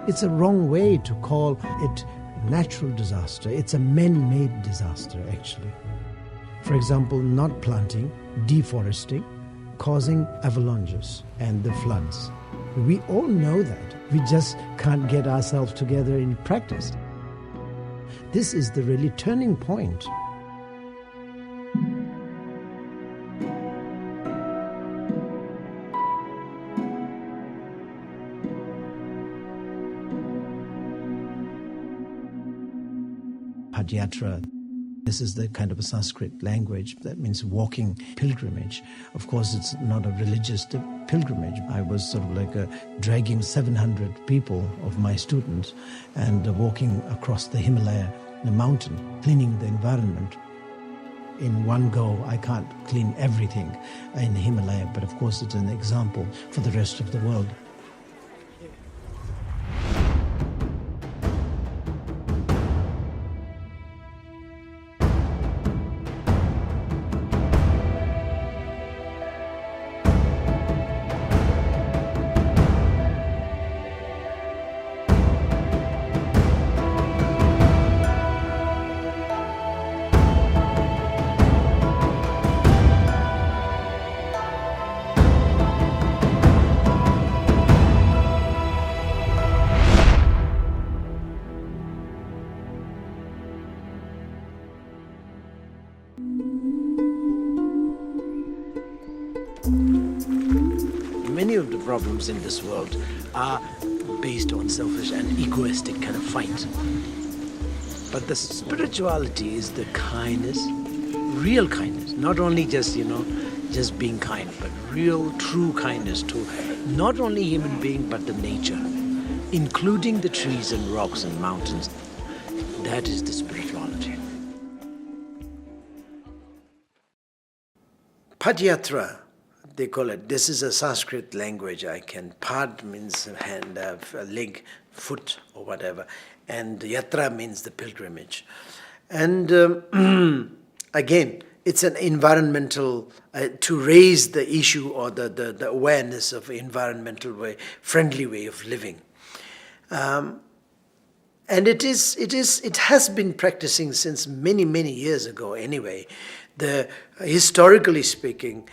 It's a wrong way to call it natural disaster. It's a man-made disaster, actually. For example, not planting, deforesting, causing avalanches and the floods. We all know that. We just can't get ourselves together in practice. This is the really turning point. Yatra. This is the kind of a Sanskrit language that means walking pilgrimage. Of course, it's not a religious pilgrimage. I was sort of like dragging 700 people of my students and walking across the Himalaya, the mountain, cleaning the environment. In one go, I can't clean everything in the Himalaya, but of course it's an example for the rest of the world. Many of the problems in this world are based on selfish and egoistic kind of fight. But the spirituality is the kindness, real kindness, not only just being kind, but real, true kindness to not only human being, but the nature, including the trees and rocks and mountains. That is the spirituality. Yatra, they call it. This is a Sanskrit language. Pad means hand, leg, foot, or whatever. And yatra means the pilgrimage. And again, it's an environmental, to raise the issue or the awareness of environmental way, friendly way of living. And it has been practicing since many, many years ago anyway. Historically speaking,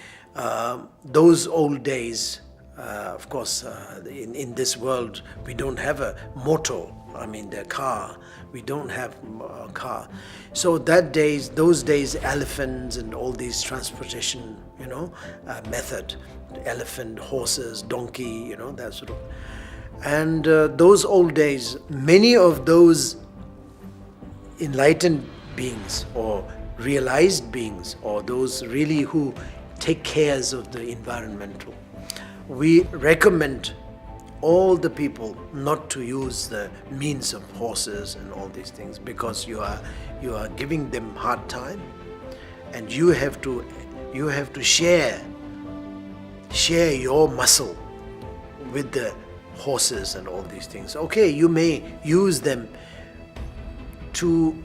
those old days, of course, in this world, we don't have a motor, the car. We don't have a car. So those days, elephants and all these transportation, method, elephant, horses, donkey, that sort of. And those old days, many of those enlightened beings or realized beings or those really who take cares of the environmental, we recommend all the people not to use the means of horses and all these things, because you are giving them hard time, and you have to share your muscle with the horses and all these things. Okay, you may use them to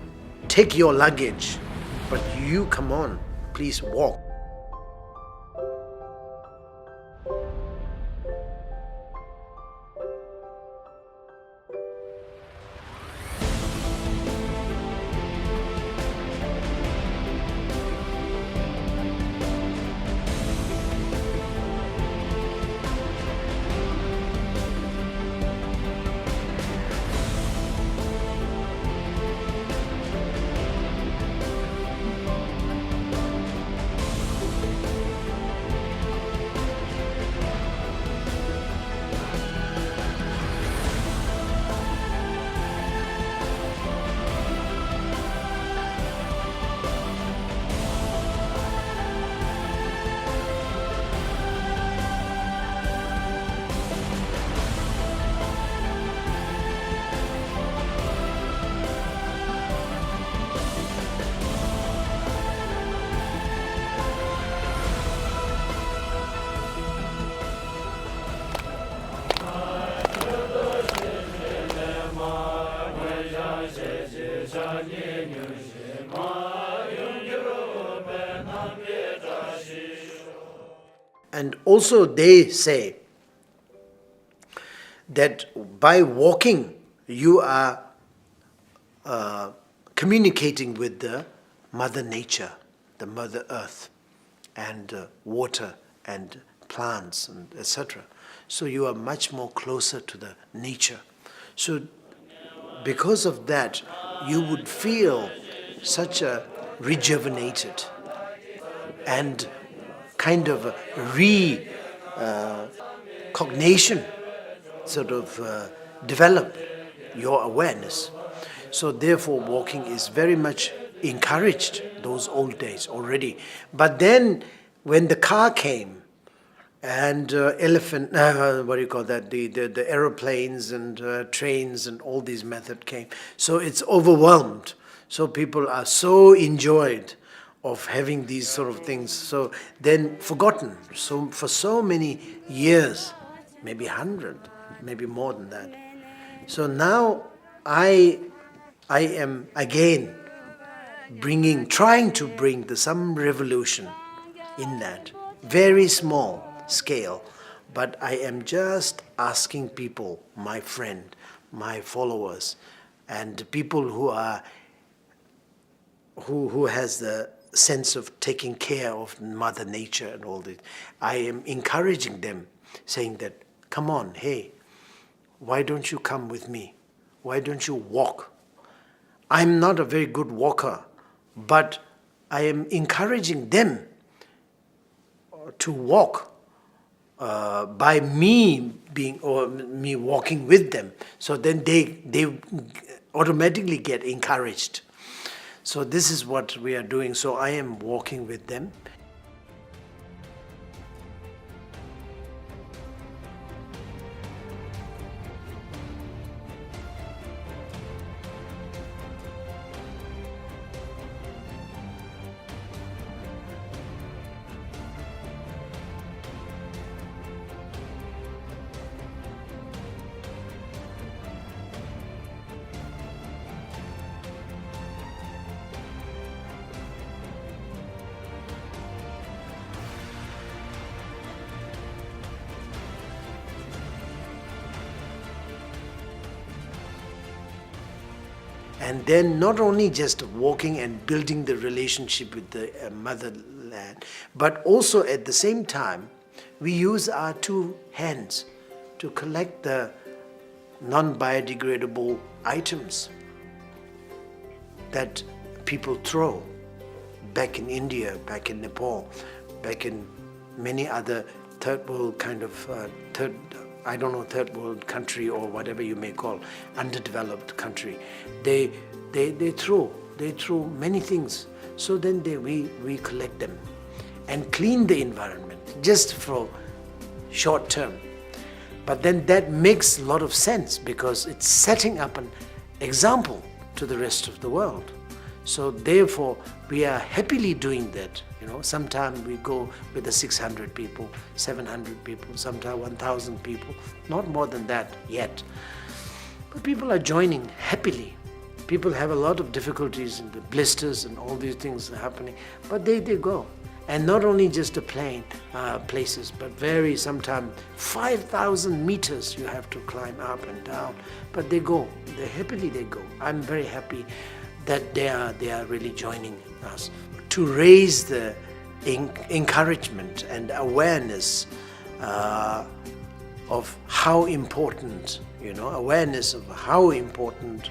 take your luggage, but you, come on, please walk. And also they say that by walking you are communicating with the Mother Nature, the Mother Earth, and water and plants and etc. So you are much more closer to the nature. So because of that, you would feel such a rejuvenated and kind of a recognition sort of develop your awareness. So therefore walking is very much encouraged those old days already. But then when the car came and the aeroplanes and trains and all these methods came, so it's overwhelmed. So people are so enjoyed of having these sort of things, so then forgotten. So for so many years, maybe 100, maybe more than that. So now I am again trying to bring some revolution in that, very small scale, but I am just asking people, my friend, my followers, and people who has the sense of taking care of Mother Nature and all this. I am encouraging them, saying that, come on, hey, why don't you come with me? Why don't you walk? I'm not a very good walker, but I am encouraging them to walk by me walking with them. So then they automatically get encouraged. So this is what we are doing. So I am walking with them. And then not only just walking and building the relationship with the motherland, but also at the same time, we use our two hands to collect the non-biodegradable items that people throw back in India, back in Nepal, back in many other third world third world country or whatever you may call, underdeveloped country. They throw many things. So then we collect them and clean the environment just for short term. But then that makes a lot of sense because it's setting up an example to the rest of the world. So therefore, we are happily doing that. Sometimes we go with the 600 people, 700 people, sometimes 1,000 people, not more than that yet. But people are joining happily. People have a lot of difficulties in the blisters and all these things are happening, but they go. And not only just the places, but sometimes 5,000 meters you have to climb up and down. But they go, happily they go. I'm very happy that they are really joining us to raise the encouragement and awareness of how important, awareness of how important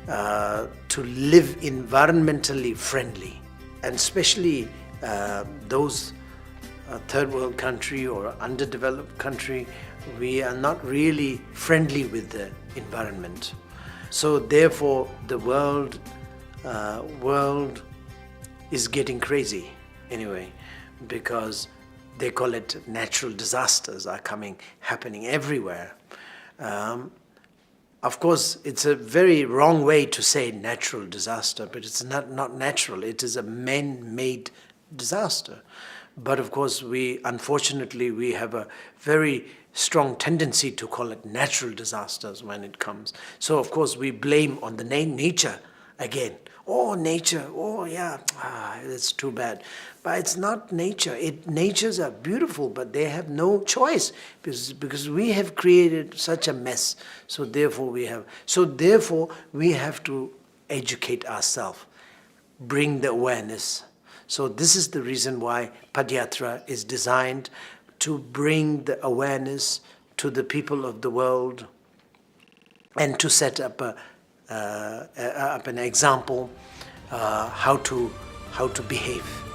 to live environmentally friendly, and especially those third world country or underdeveloped country, we are not really friendly with the environment. So therefore the world is getting crazy anyway, because they call it natural disasters are happening everywhere. Of course, it's a very wrong way to say natural disaster, but it's not natural. It is a man-made disaster. But of course, unfortunately, we have a very strong tendency to call it natural disasters when it comes. So of course, we blame on the nature again. Oh, nature, oh yeah, that's too bad. But it's not nature. Natures are beautiful, but they have no choice because we have created such a mess. So therefore we have to educate ourselves, bring the awareness. So this is the reason why Padyatra is designed to bring the awareness to the people of the world and to set up an example how to behave.